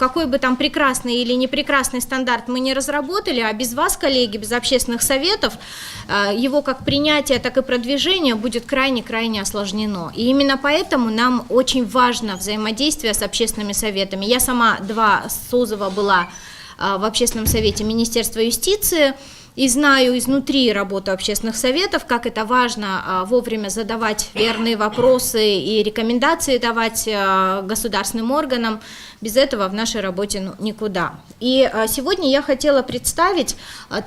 какой бы там прекрасный или не прекрасный стандарт мы не разработали, а без вас, коллеги, без общественных советов, его как принятие, так и продвижение будет крайне-крайне осложнено. И именно поэтому нам очень важно взаимодействие с общественными советами. Я сама 2 созыва была в общественном совете Министерства юстиции, и знаю изнутри работу общественных советов, как это важно вовремя задавать верные вопросы и рекомендации давать государственным органам. Без этого в нашей работе никуда. И сегодня я хотела представить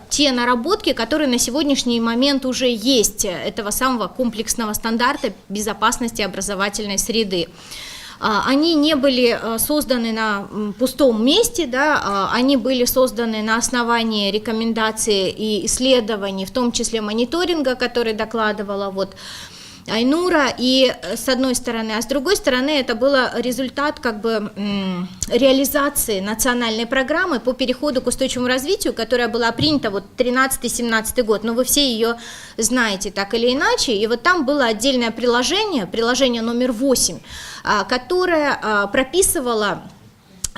те наработки, которые на сегодняшний момент уже есть, этого самого комплексного стандарта безопасности образовательной среды. Они не были созданы на пустом месте, да, они были созданы на основании рекомендаций и исследований, в том числе мониторинга, который докладывала вот Айнура, и с одной стороны, а с другой стороны это был результат как бы реализации национальной программы по переходу к устойчивому развитию, которая была принята вот 13-17 год, но вы все ее знаете так или иначе, и вот там было отдельное приложение номер 8, которое прописывало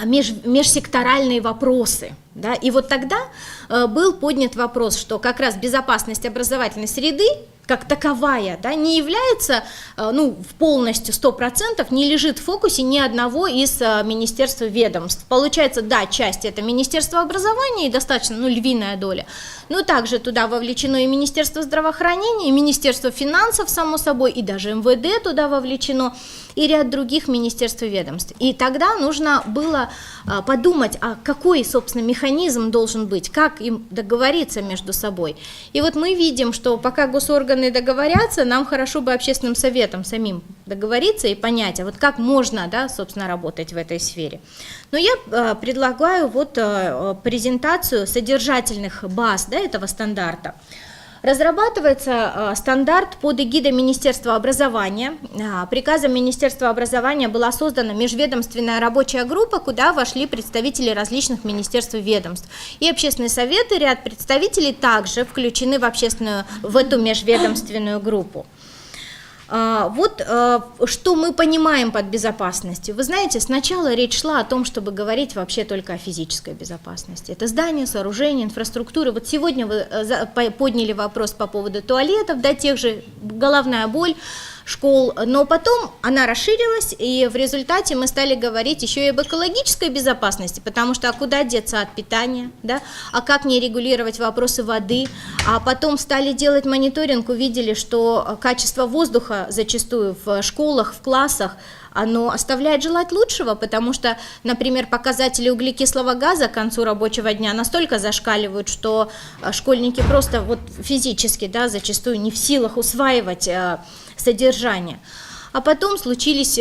межсекторальные вопросы. Да? И вот тогда был поднят вопрос, что как раз безопасность образовательной среды как таковая, да, не является полностью 100%, не лежит в фокусе ни одного из министерств и ведомств. Получается, да, часть это Министерство образования и достаточно, львиная доля, но также туда вовлечено и Министерство здравоохранения, и Министерство финансов, само собой, и даже МВД туда вовлечено, и ряд других министерств и ведомств. И тогда нужно было подумать, а какой, собственно, механизм должен быть, как им договориться между собой. И вот мы видим, что пока госорганы договорятся, нам хорошо бы общественным советам самим договориться и понять, а вот как можно, да, собственно, работать в этой сфере. Но я предлагаю вот презентацию содержательных баз, да, этого стандарта. Разрабатывается стандарт под эгидой Министерства образования. Приказом Министерства образования была создана межведомственная рабочая группа, куда вошли представители различных министерств и ведомств. И общественные советы, ряд представителей также включены в эту межведомственную группу. Вот что мы понимаем под безопасностью. Вы знаете, сначала речь шла о том, чтобы говорить вообще только о физической безопасности. Это здания, сооружения, инфраструктуры. Вот сегодня вы подняли вопрос по поводу туалетов, да, тех же головная боль школ, но потом она расширилась, и в результате мы стали говорить еще и об экологической безопасности, потому что куда деться от питания, да, а как не регулировать вопросы воды, а потом стали делать мониторинг, увидели, что качество воздуха зачастую в школах, в классах, оно оставляет желать лучшего, потому что, например, показатели углекислого газа к концу рабочего дня настолько зашкаливают, что школьники просто вот физически, да, зачастую не в силах усваивать содержание. А потом случилась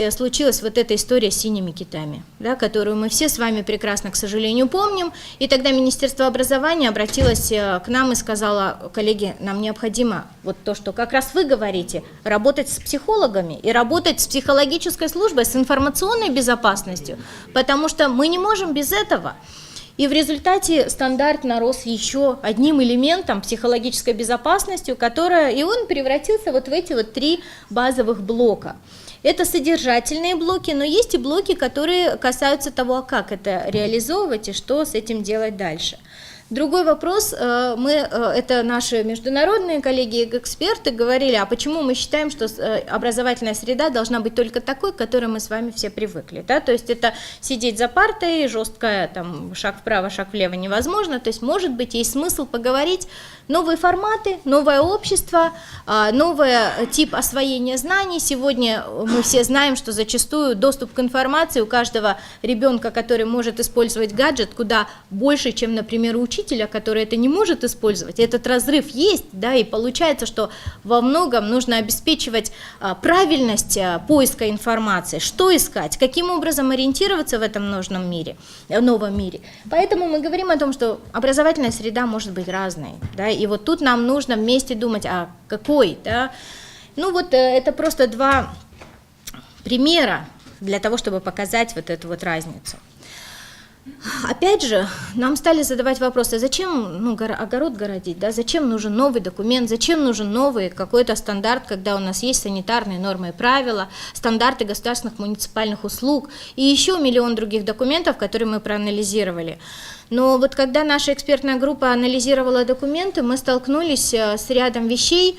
вот эта история с синими китами, да, которую мы все с вами прекрасно, к сожалению, помним. И тогда Министерство образования обратилось к нам и сказало: коллеги, нам необходимо вот то, что как раз вы говорите, работать с психологами и работать с психологической службой, с информационной безопасностью, потому что мы не можем без этого. И в результате стандарт нарос еще одним элементом психологической безопасности, и он превратился вот в эти вот 3 базовых блока. Это содержательные блоки, но есть и блоки, которые касаются того, как это реализовывать и что с этим делать дальше. Другой вопрос, это наши международные коллеги и эксперты говорили, а почему мы считаем, что образовательная среда должна быть только такой, к которой мы с вами все привыкли, да? То есть это сидеть за партой, жесткая, там, шаг вправо, шаг влево невозможно, то есть может быть есть смысл поговорить, новые форматы, новое общество, новый тип освоения знаний. Сегодня мы все знаем, что зачастую доступ к информации у каждого ребенка, который может использовать гаджет, куда больше, чем, например, учителя, который это не может использовать. Этот разрыв есть, да, и получается, что во многом нужно обеспечивать правильность поиска информации, что искать, каким образом ориентироваться в этом новом мире. Поэтому мы говорим о том, что образовательная среда может быть разной, да, и вот тут нам нужно вместе думать, а какой, да. Ну вот это просто 2 примера для того, чтобы показать вот эту вот разницу. Опять же, нам стали задавать вопросы, зачем огород городить, да? Зачем нужен новый документ, зачем нужен новый какой-то стандарт, когда у нас есть санитарные нормы и правила, стандарты государственных муниципальных услуг и еще миллион других документов, которые мы проанализировали. Но вот когда наша экспертная группа анализировала документы, мы столкнулись с рядом вещей,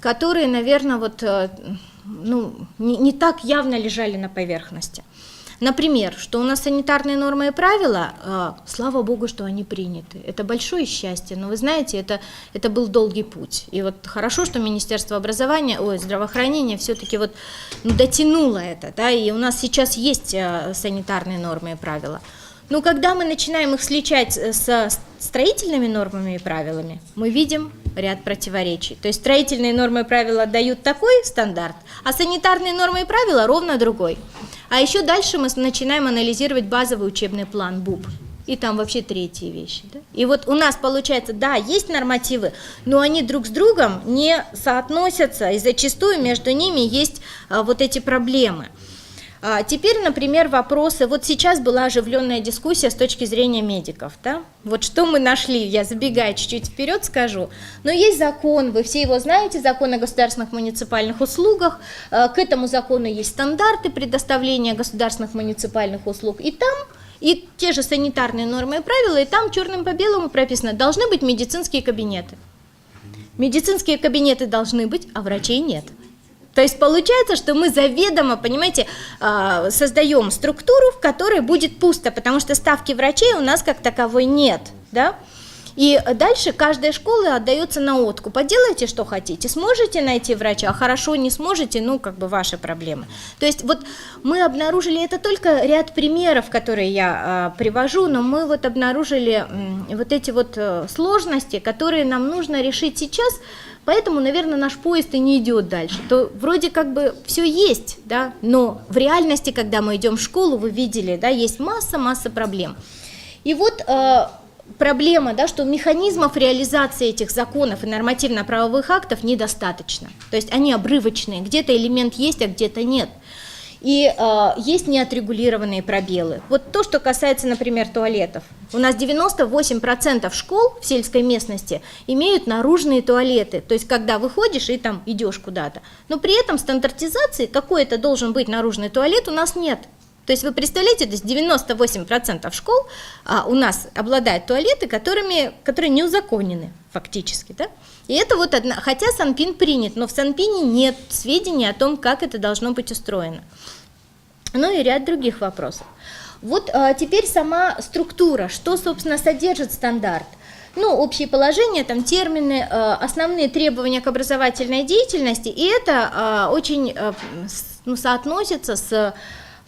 которые, наверное, не так явно лежали на поверхности. Например, что у нас санитарные нормы и правила, слава богу, что они приняты. Это большое счастье, но вы знаете, это был долгий путь. И вот хорошо, что Министерство здравоохранения все-таки дотянуло это, да, и у нас сейчас есть санитарные нормы и правила. Но когда мы начинаем их сличать с строительными нормами и правилами, мы видим ряд противоречий. То есть строительные нормы и правила дают такой стандарт, а санитарные нормы и правила ровно другой. А еще дальше мы начинаем анализировать базовый учебный план БУП. И там вообще третьи вещи. Да? И вот у нас получается, да, есть нормативы, но они друг с другом не соотносятся, и зачастую между ними есть вот эти проблемы. Теперь, например, вопросы. Вот сейчас была оживленная дискуссия с точки зрения медиков. Да? Вот что мы нашли, я забегая чуть-чуть вперед скажу. Но есть закон, вы все его знаете, закон о государственных муниципальных услугах. К этому закону есть стандарты предоставления государственных муниципальных услуг. И там и те же санитарные нормы и правила, и там черным по белому прописано, должны быть медицинские кабинеты. Медицинские кабинеты должны быть, а врачей нет. То есть получается, что мы заведомо, понимаете, создаем структуру, в которой будет пусто, потому что ставки врачей у нас как таковой нет, да? И дальше каждая школа отдается на откуп. Делайте, что хотите. Сможете найти врача, хорошо, не сможете, ваши проблемы. То есть вот мы обнаружили, это только ряд примеров, которые я привожу, но мы обнаружили вот эти сложности, которые нам нужно решить сейчас. Поэтому, наверное, наш поезд и не идет дальше. То вроде как бы все есть, да, но в реальности, когда мы идем в школу, вы видели, да, есть масса проблем. И вот проблема, да, что механизмов реализации этих законов и нормативно-правовых актов недостаточно. То есть они обрывочные, где-то элемент есть, а где-то нет. И есть неотрегулированные пробелы. Вот то, что касается, например, туалетов. У нас 98% школ в сельской местности имеют наружные туалеты. То есть, когда выходишь и там идешь куда-то. Но при этом стандартизации, какой это должен быть наружный туалет, у нас нет. То есть, вы представляете, то есть 98% школ у нас обладают туалеты, которые не узаконены фактически, да? И это хотя Санпин принят, но в Санпине нет сведений о том, как это должно быть устроено. Ну и ряд других вопросов. Вот теперь сама структура, что, собственно, содержит стандарт. Общие положения, там термины, основные требования к образовательной деятельности, и это очень соотносится с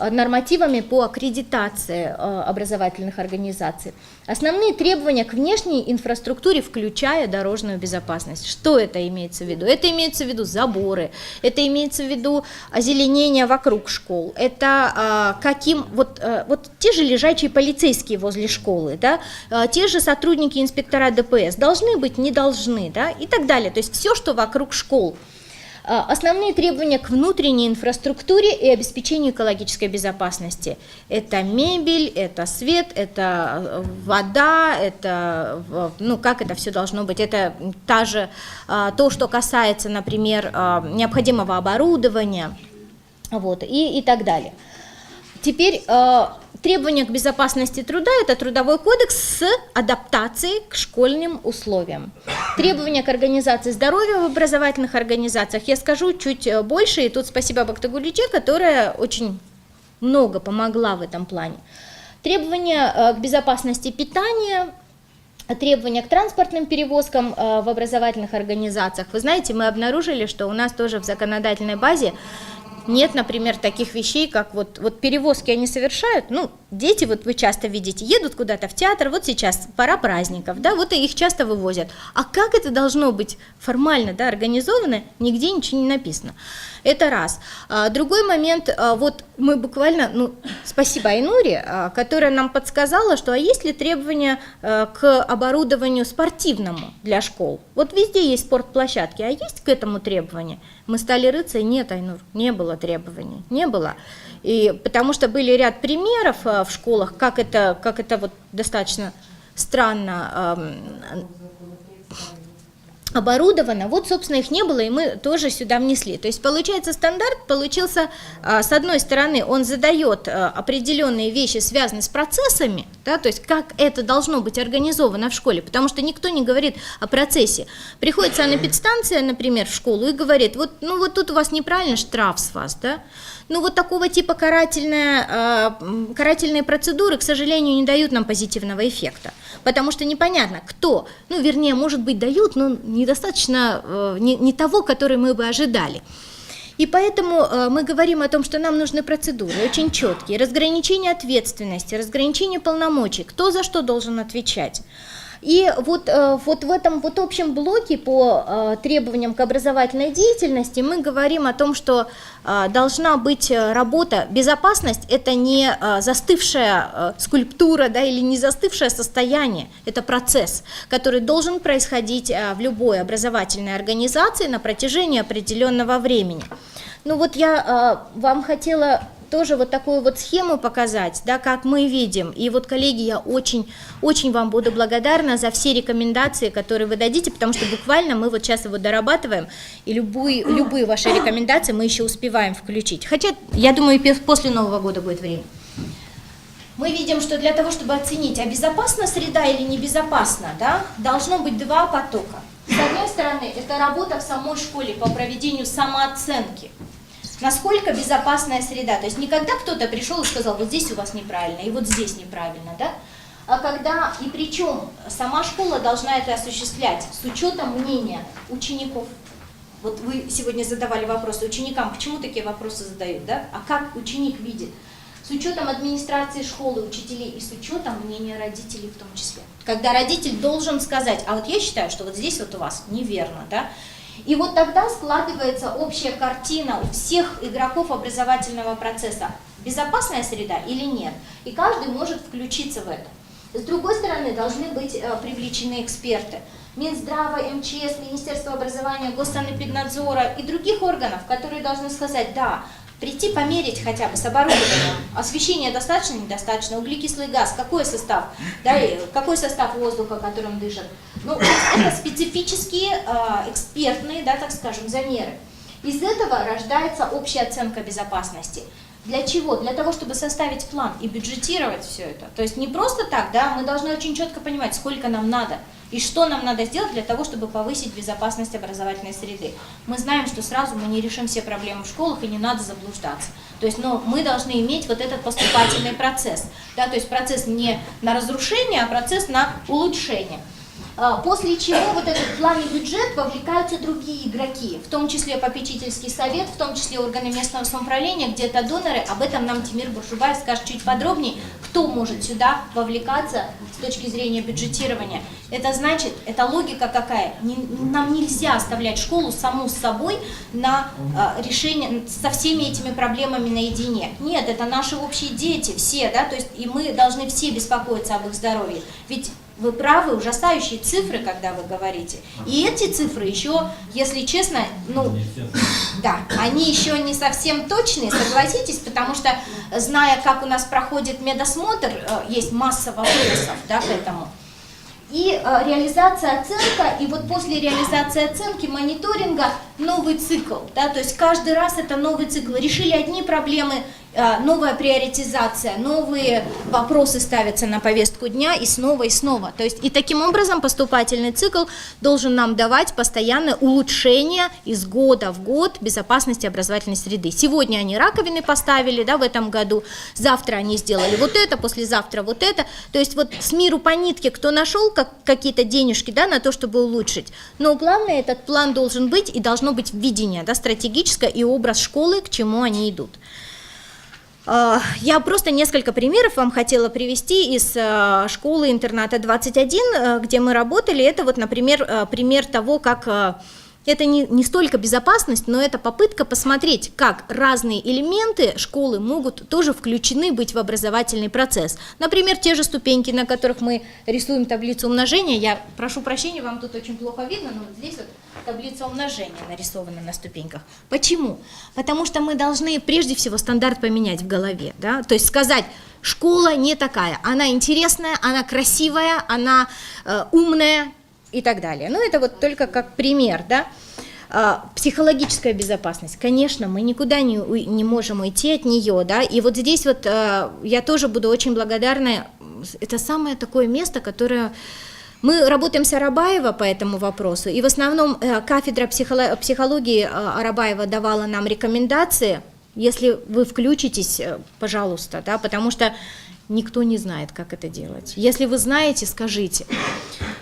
нормативами по аккредитации образовательных организаций. Основные требования к внешней инфраструктуре, включая дорожную безопасность. Что это имеется в виду? Это имеется в виду заборы, это имеется в виду озеленение вокруг школ, это те же лежачие полицейские возле школы, да, те же сотрудники инспектора ДПС должны быть, не должны, да, и так далее. То есть все, что вокруг школ. Основные требования к внутренней инфраструктуре и обеспечению экологической безопасности. Это мебель, это свет, это вода, это, как это все должно быть. Это то, что касается, например, необходимого оборудования, и так далее. Теперь требования к безопасности труда – это трудовой кодекс с адаптацией к школьным условиям. Требования к организации здоровья в образовательных организациях я скажу чуть больше, и тут спасибо Бактыгуличе, которая очень много помогла в этом плане. Требования к безопасности питания, требования к транспортным перевозкам в образовательных организациях. Вы знаете, мы обнаружили, что у нас тоже в законодательной базе нет, например, таких вещей, как перевозки они совершают, дети, вы часто видите, едут куда-то в театр, сейчас пора праздников, да, и их часто вывозят. А как это должно быть формально, да, организовано, нигде ничего не написано. Это раз. Другой момент, мы буквально, спасибо Айнуре, которая нам подсказала, что есть ли требования к оборудованию спортивному для школ. Везде есть спортплощадки, а есть к этому требования? Мы стали рыться, нет, Айнур, не было требований, не было. И потому что были ряд примеров в школах, как это вот достаточно странно оборудовано, вот, собственно, их не было, и мы тоже сюда внесли. То есть, получается, стандарт получился, с одной стороны, он задает определенные вещи, связанные с процессами, да, то есть, как это должно быть организовано в школе, потому что никто не говорит о процессе. Приходит санэпидстанция, например, в школу и говорит, вот, ну, вот тут у вас неправильно, штраф с вас, да, ну, вот такого типа карательные процедуры, к сожалению, не дают нам позитивного эффекта, потому что непонятно, кто, ну, вернее, может быть, дают, но недостаточно, не того, который мы бы ожидали. И поэтому мы говорим о том, что нам нужны процедуры очень четкие, разграничение ответственности, разграничение полномочий, кто за что должен отвечать. И вот в этом вот общем блоке по требованиям к образовательной деятельности мы говорим о том, что должна быть работа, безопасность – это не застывшая скульптура, да, или не застывшее состояние, это процесс, который должен происходить в любой образовательной организации на протяжении определенного времени. Ну вот я вам хотела тоже вот такую вот схему показать, да, как мы видим. И вот, коллеги, я очень вам буду благодарна за все рекомендации, которые вы дадите, потому что буквально мы вот сейчас его дорабатываем, и любые ваши рекомендации мы еще успеваем включить. Хотя, я думаю, после Нового года будет время. Мы видим, что для того, чтобы оценить, а безопасна среда или небезопасна, да, должно быть два потока. С одной стороны, это работа в самой школе по проведению самооценки. Насколько безопасная среда, то есть не когда кто-то пришел и сказал, вот здесь у вас неправильно, и вот здесь неправильно, да, а когда, и причем сама школа должна это осуществлять с учетом мнения учеников. Вот вы сегодня задавали вопросы ученикам, почему такие вопросы задают, да, а как ученик видит, с учетом администрации школы, учителей и с учетом мнения родителей в том числе. Когда родитель должен сказать, а вот я считаю, что вот здесь вот у вас неверно, да. И вот тогда складывается общая картина у всех игроков образовательного процесса, безопасная среда или нет, и каждый может включиться в это. С другой стороны, должны быть привлечены эксперты Минздрава, МЧС, Министерство образования, Госсанэпиднадзора и других органов, которые должны сказать, да, прийти померить хотя бы с оборудованием, освещение достаточно, недостаточно, углекислый газ, какой состав, да, какой состав воздуха, которым дышат. Ну, это специфические экспертные, да, так скажем, замеры. Из этого рождается общая оценка безопасности. Для чего? Для того, чтобы составить план и бюджетировать все это. То есть не просто так, да, мы должны очень четко понимать, сколько нам надо и что нам надо сделать для того, чтобы повысить безопасность образовательной среды. Мы знаем, что сразу мы не решим все проблемы в школах и не надо заблуждаться. То есть, но мы должны иметь вот этот поступательный процесс, да, то есть процесс не на разрушение, а процесс на улучшение. После чего вот этот план и бюджет вовлекаются другие игроки, в том числе попечительский совет, в том числе органы местного самоуправления, где-то доноры. Об этом нам Тимир Буржубаев скажет чуть подробнее, кто может сюда вовлекаться с точки зрения бюджетирования. Это значит, это логика какая? Нам нельзя оставлять школу саму с собой на решение, со всеми этими проблемами наедине. Нет, это наши общие дети, все, да, то есть и мы должны все беспокоиться об их здоровье. Ведь вы правы, ужасающие цифры, когда вы говорите. И эти цифры еще, если честно, ну, да, они еще не совсем точные, согласитесь, потому что, зная, как у нас проходит медосмотр, есть масса вопросов, да, к этому. И реализация, оценка, и вот после реализации оценки, мониторинга новый цикл, да, то есть каждый раз это новый цикл. Решили одни проблемы, новая приоритизация, новые вопросы ставятся на повестку дня и снова, и снова. То есть и таким образом поступательный цикл должен нам давать постоянное улучшение из года в год безопасности образовательной среды. Сегодня они раковины поставили, да, в этом году, завтра они сделали вот это, послезавтра вот это. То есть вот с миру по нитке, кто нашел какие-то денежки, да, на то, чтобы улучшить. Но главное, этот план должен быть и должно быть видение, да, стратегическое и образ школы, к чему они идут. Я просто несколько примеров вам хотела привести из школы-интерната 21, где мы работали. Это вот, например, пример того, как Это не столько безопасность, но это попытка посмотреть, как разные элементы школы могут тоже включены быть в образовательный процесс. Например, те же ступеньки, на которых мы рисуем таблицу умножения. Я прошу прощения, вам тут очень плохо видно, но вот здесь вот таблица умножения нарисована на ступеньках. Почему? Потому что мы должны прежде всего стандарт поменять в голове, да? То есть сказать, школа не такая, она интересная, она красивая, она умная, и так далее. Ну, это вот только как пример, да. Психологическая безопасность, конечно, мы никуда не можем уйти от нее, да, и вот здесь вот я тоже буду очень благодарна, это самое такое место, которое... Мы работаем с Арабаева по этому вопросу, и в основном кафедра психологии Арабаева давала нам рекомендации, если вы включитесь, пожалуйста, да, потому что никто не знает, как это делать. Если вы знаете, скажите.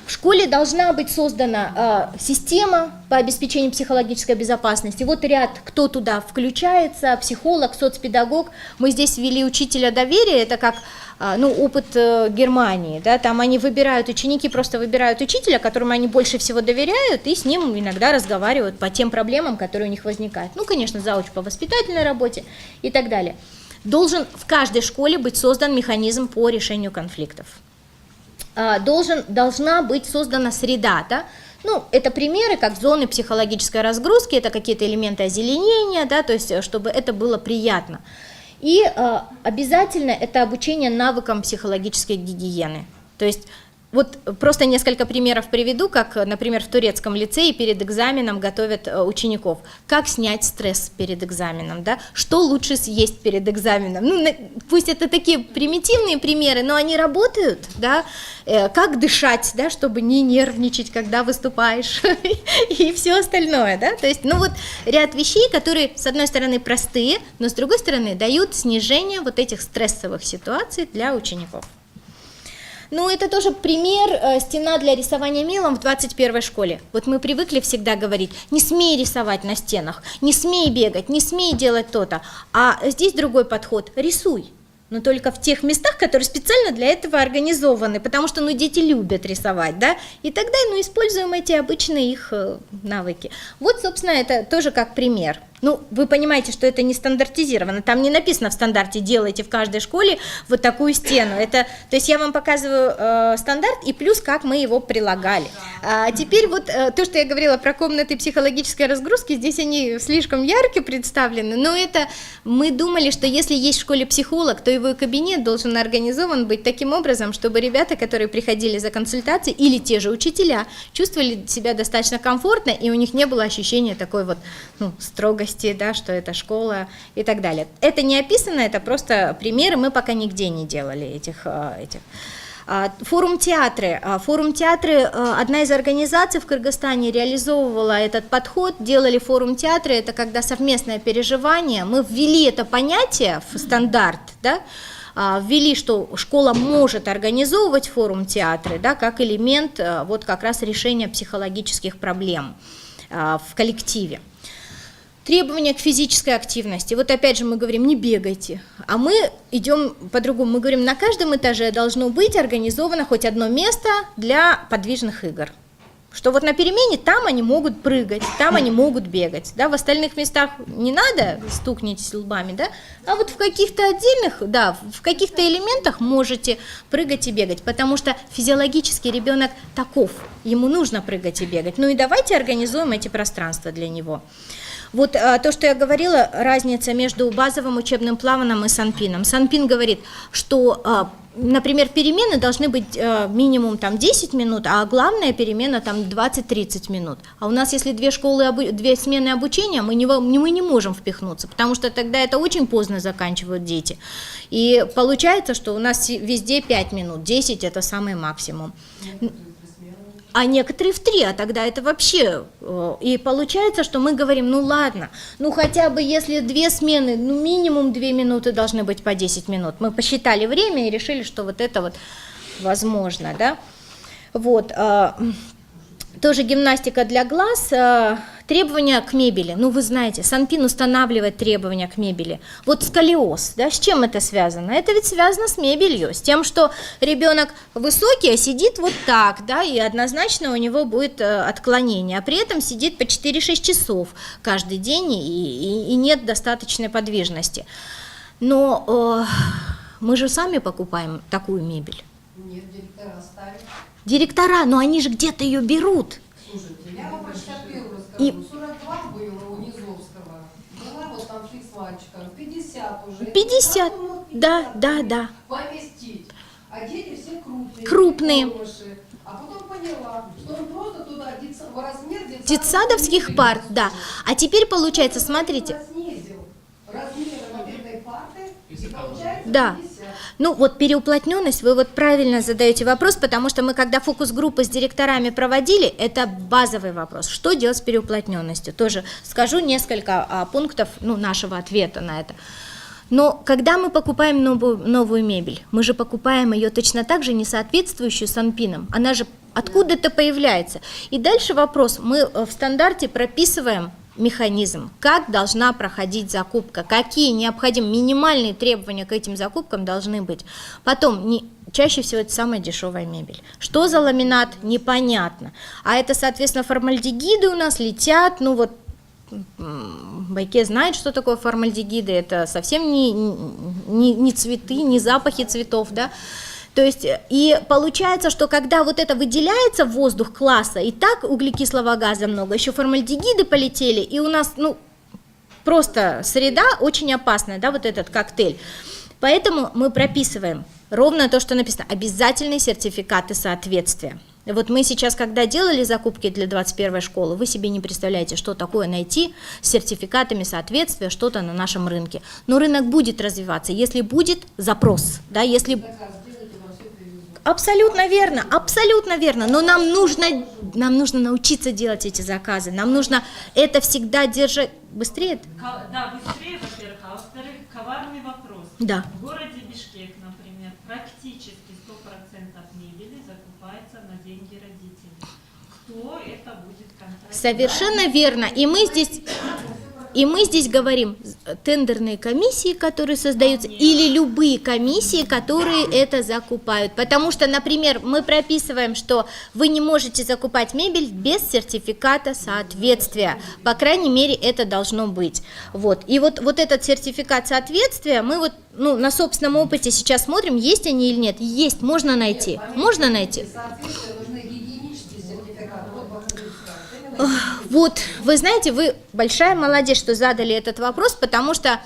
В школе должна быть создана система по обеспечению психологической безопасности. Вот ряд, кто туда включается, психолог, соцпедагог. Мы здесь ввели учителя доверия, это как опыт Германии. Да? Там они выбирают, ученики просто выбирают учителя, которому они больше всего доверяют, и с ним иногда разговаривают по тем проблемам, которые у них возникают. Ну, конечно, зауч по воспитательной работе и так далее. Должен в каждой школе быть создан механизм по решению конфликтов. Должна быть создана среда, да? Ну, это примеры, как зоны психологической разгрузки, это какие-то элементы озеленения, да, то есть чтобы это было приятно. И обязательно это обучение навыкам психологической гигиены. То есть вот просто несколько примеров приведу, как, например, в турецком лицее перед экзаменом готовят учеников. Как снять стресс перед экзаменом, да? Что лучше съесть перед экзаменом? Ну, пусть это такие примитивные примеры, но они работают, да? Как дышать, да, чтобы не нервничать, когда выступаешь, и все остальное, да? То есть, ну вот ряд вещей, которые, с одной стороны, простые, но с другой стороны, дают снижение вот этих стрессовых ситуаций для учеников. Ну, это тоже пример, стена для рисования мелом в 21 школе. Вот мы привыкли всегда говорить, не смей рисовать на стенах, не смей бегать, не смей делать то-то. А здесь другой подход, рисуй. Но только в тех местах, которые специально для этого организованы, потому что, дети любят рисовать, да, и тогда, используем эти обычные их навыки. Вот, собственно, это тоже как пример. Ну, вы понимаете, что это не стандартизировано, там не написано в стандарте «делайте в каждой школе вот такую стену». Это, то есть я вам показываю стандарт и плюс как мы его прилагали. А теперь вот то, что я говорила про комнаты психологической разгрузки, здесь они слишком ярко представлены, но это мы думали, что если есть в школе психолог, то его кабинет должен организован быть таким образом, чтобы ребята, которые приходили за консультацией, или те же учителя, чувствовали себя достаточно комфортно, и у них не было ощущения такой вот строгости, да, что это школа и так далее. Это не описано, это просто примеры, мы пока нигде не делали этих. Форум-театры. Форум-театры, одна из организаций в Кыргызстане реализовывала этот подход, делали форум-театры, это когда совместное переживание, мы ввели это понятие в стандарт, да, ввели, что школа может организовывать форум-театры, да, как элемент вот как раз решения психологических проблем в коллективе. Требования к физической активности. Вот опять же мы говорим, не бегайте, а мы идем по-другому. Мы говорим, на каждом этаже должно быть организовано хоть одно место для подвижных игр. Что вот на перемене там они могут прыгать, там они могут бегать, да, в остальных местах не надо, стукнитесь лбами, да, а вот в каких-то отдельных, да, в каких-то элементах можете прыгать и бегать, потому что физиологически ребенок таков, ему нужно прыгать и бегать. Ну и давайте организуем эти пространства для него. Вот то, что я говорила, разница между базовым учебным планом и Санпином. Санпин говорит, что, например, перемены должны быть минимум 10 минут, а главная перемена 20-30 минут. А у нас, если две смены обучения, мы не можем впихнуться, потому что тогда это очень поздно заканчивают дети. И получается, что у нас везде 5 минут, 10 это самый максимум. А некоторые в 3, а тогда это вообще, и получается, что мы говорим, ладно, хотя бы если 2 смены, минимум 2 минуты должны быть по 10 минут. Мы посчитали время и решили, что вот это вот возможно, да. Вот, тоже гимнастика для глаз, Требования к мебели. Ну, вы знаете, Санпин устанавливает требования к мебели. Вот сколиоз, да, с чем это связано? Это ведь связано с мебелью, с тем, что ребенок высокий, а сидит вот так, да, и однозначно у него будет отклонение, а при этом сидит по 4-6 часов каждый день, и нет достаточной подвижности. Но мы же сами покупаем такую мебель. Нет, директора ставят. Директора, но они же где-то ее берут. Слушайте, я вам про 61 расскажу. И- 42 было у Низовского. Была вот там фликс-мальчика. 50 уже. 50, Ну, да, да, да. Поместить. А дети все крупные. Крупные. Хорошие. А потом поняла, что он просто туда в размер Детсадовских парт, да. А теперь получается, смотрите, Снизил размеры вот этой парты, и получается да. 50. Ну вот переуплотненность, вы вот правильно задаете вопрос, потому что мы когда фокус-группы с директорами проводили, это базовый вопрос. Что делать с переуплотненностью? Тоже скажу несколько пунктов нашего ответа на это. Но когда мы покупаем новую мебель, мы же покупаем ее точно так же не соответствующую Санпинам. Она же откуда-то появляется. И дальше вопрос. Мы в стандарте прописываем механизм, как должна проходить закупка, какие необходимые минимальные требования к этим закупкам должны быть. Потом, чаще всего это самая дешевая мебель. Что за ламинат, непонятно. А это, соответственно, формальдегиды у нас летят, Байке знает, что такое формальдегиды, это совсем не цветы, не запахи цветов, да. То есть, и получается, что когда вот это выделяется в воздух класса, и так углекислого газа много, еще формальдегиды полетели, и у нас, просто среда очень опасная, да, вот этот коктейль. Поэтому мы прописываем ровно то, что написано, обязательные сертификаты соответствия. Вот мы сейчас, когда делали закупки для 21-й школы, вы себе не представляете, что такое найти с сертификатами соответствия что-то на нашем рынке. Но рынок будет развиваться, если будет запрос, да, если... Абсолютно верно, но нам нужно научиться делать эти заказы, нам нужно это всегда держать быстрее. Да, быстрее, во-первых, а во-вторых, коварный вопрос. Да. В городе Бишкек, например, практически 100% мебели закупается на деньги родителей. Кто это будет контролировать? Совершенно верно, и мы здесь говорим тендерные комиссии, которые создаются, или любые комиссии, которые это закупают. Потому что, например, мы прописываем, что вы не можете закупать мебель без сертификата соответствия. По крайней мере, это должно быть. Вот. И вот этот сертификат соответствия мы на собственном опыте сейчас смотрим, есть они или нет. Есть, можно найти. Можно найти. Соответственно, нужны гигиенические сертификаты. Вот, вы знаете, вы большая молодец, что задали этот вопрос, потому что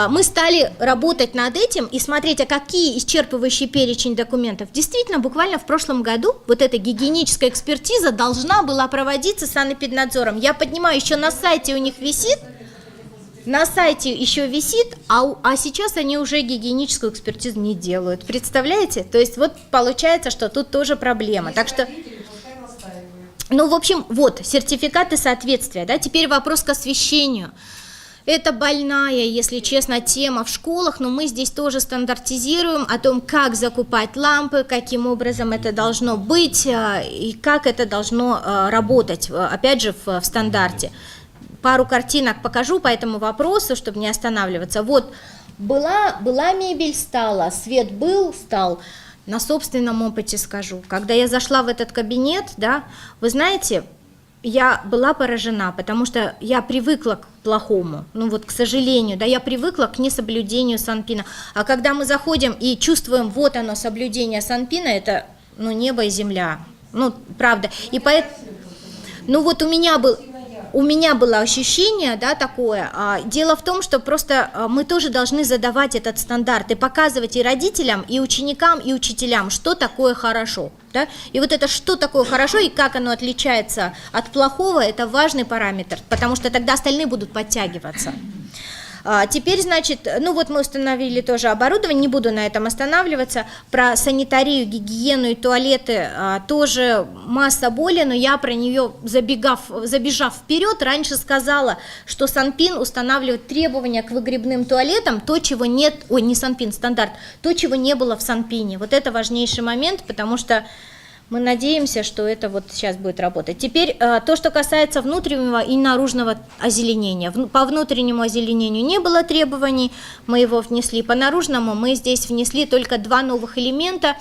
мы стали работать над этим и смотреть, а какие исчерпывающий перечень документов. Действительно, буквально в прошлом году вот эта гигиеническая экспертиза должна была проводиться санэпиднадзором. Я поднимаю, еще на сайте у них висит, а сейчас они уже гигиеническую экспертизу не делают. Представляете? То есть вот получается, что тут тоже проблема. Так что... в общем, вот, сертификаты соответствия, да, теперь вопрос к освещению. Это больная, если честно, тема в школах, но мы здесь тоже стандартизируем о том, как закупать лампы, каким образом это должно быть и как это должно работать, опять же, в стандарте. Пару картинок покажу по этому вопросу, чтобы не останавливаться. Вот, была мебель, стала, свет был, стал. На собственном опыте скажу, когда я зашла в этот кабинет, да, вы знаете, я была поражена, потому что я привыкла к плохому, к сожалению, да, я привыкла к несоблюдению Санпина, а когда мы заходим и чувствуем, вот оно, соблюдение Санпина, это, небо и земля, правда, и поэтому, вот у меня было ощущение, да, такое. Дело в том, что просто мы тоже должны задавать этот стандарт и показывать и родителям, и ученикам, и учителям, что такое хорошо. Да? И вот это что такое хорошо и как оно отличается от плохого, это важный параметр, потому что тогда остальные будут подтягиваться. Теперь, значит, мы установили тоже оборудование, не буду на этом останавливаться, про санитарию, гигиену и туалеты тоже масса боли, но я про нее, забежав вперед, раньше сказала, что Санпин устанавливает требования к выгребным туалетам, то, чего нет, не Санпин, стандарт, то, чего не было в Санпине. Вот это важнейший момент, потому что Мы надеемся, что это вот сейчас будет работать. Теперь то, что касается внутреннего и наружного озеленения. По внутреннему озеленению не было требований, мы его внесли. По наружному мы здесь внесли только 2 новых элемента,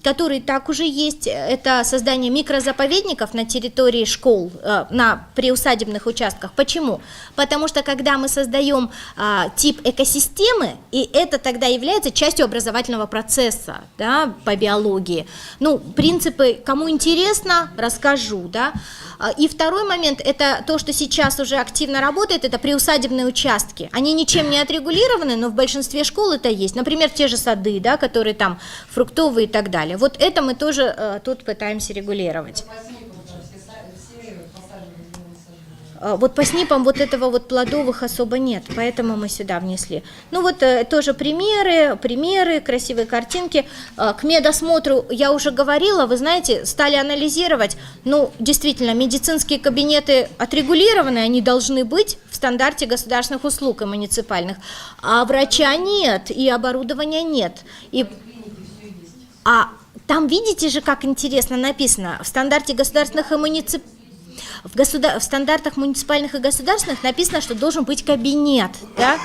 которые так уже есть. Это создание микрозаповедников на территории школ, на приусадебных участках. Почему? Потому что когда мы создаем тип экосистемы, и это тогда является частью образовательного процесса, да, по биологии. Ну, принципы, кому интересно, расскажу, да. И второй момент, это то, что сейчас уже активно работает, это приусадебные участки. Они ничем не отрегулированы, но в большинстве школ это есть. Например, те же сады, да, которые там фруктовые и так далее. Вот это мы тоже тут пытаемся регулировать. Вот по СНИПам вот этого вот плодовых особо нет, поэтому мы сюда внесли. Ну вот тоже примеры, красивые картинки. К медосмотру я уже говорила, вы знаете, стали анализировать. Ну, действительно, медицинские кабинеты отрегулированы, они должны быть в стандарте государственных услуг и муниципальных, а врача нет и оборудования нет. А там видите же, как интересно написано, в стандарте государственных и муниципальных, в стандартах муниципальных и государственных написано, что должен быть кабинет, да?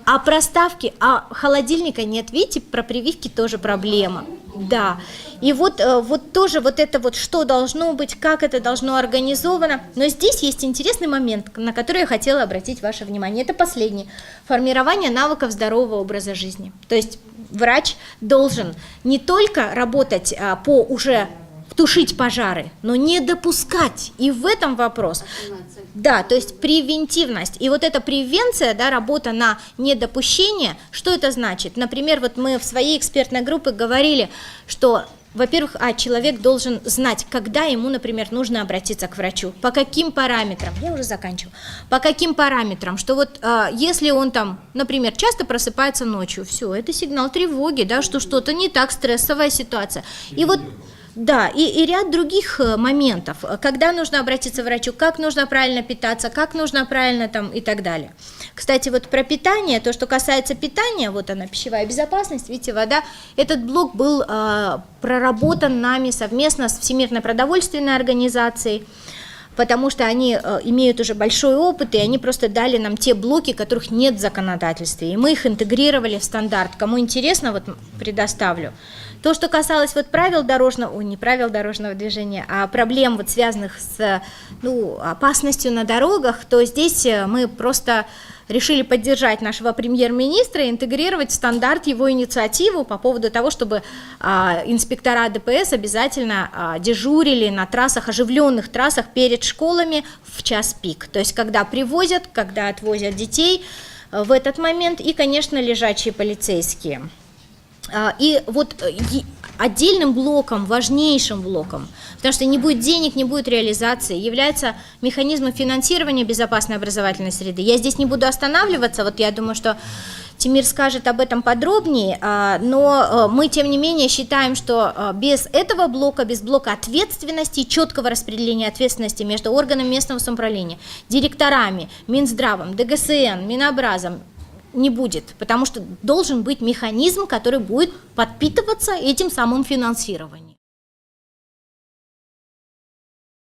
А проставки, холодильника нет, видите, про прививки тоже проблема, да. И вот тоже вот это вот, что должно быть, как это должно организовано. Но здесь есть интересный момент, на который я хотела обратить ваше внимание. Это последний. Формирование навыков здорового образа жизни. То есть врач должен не только работать по уже тушить пожары, но не допускать. И в этом вопрос. Да, то есть превентивность. И вот эта превенция, да, работа на недопущение, что это значит? Например, вот мы в своей экспертной группе говорили, что, во-первых, человек должен знать, когда ему, например, нужно обратиться к врачу, по каким параметрам, я уже заканчиваю, по каким параметрам, что вот если он там, например, часто просыпается ночью, все, это сигнал тревоги, да, что что-то не так, стрессовая ситуация. И вот да, и ряд других моментов, когда нужно обратиться к врачу, как нужно правильно питаться, как нужно правильно там и так далее. Кстати, вот про питание, то, что касается питания, вот она, пищевая безопасность, видите, вода, этот блок был проработан нами совместно с Всемирной продовольственной организацией, потому что они имеют уже большой опыт, и они просто дали нам те блоки, которых нет в законодательстве, и мы их интегрировали в стандарт. Кому интересно, вот предоставлю. То, что касалось вот не правил дорожного движения, а проблем, вот, связанных с опасностью на дорогах, то здесь мы просто решили поддержать нашего премьер-министра и интегрировать в стандарт его инициативу по поводу того, чтобы инспектора ДПС обязательно дежурили на трассах, оживленных трассах перед школами в час пик. То есть когда привозят, когда отвозят детей в этот момент, и, конечно, лежачие полицейские. И вот отдельным блоком, важнейшим блоком, потому что не будет денег, не будет реализации, является механизм финансирования безопасной образовательной среды. Я здесь не буду останавливаться, вот я думаю, что Тимир скажет об этом подробнее, но мы, тем не менее, считаем, что без этого блока, без блока ответственности и четкого распределения ответственности между органами местного самоуправления, директорами, Минздравом, ДГСН, Минобразом, не будет, потому что должен быть механизм, который будет подпитываться этим самым финансированием.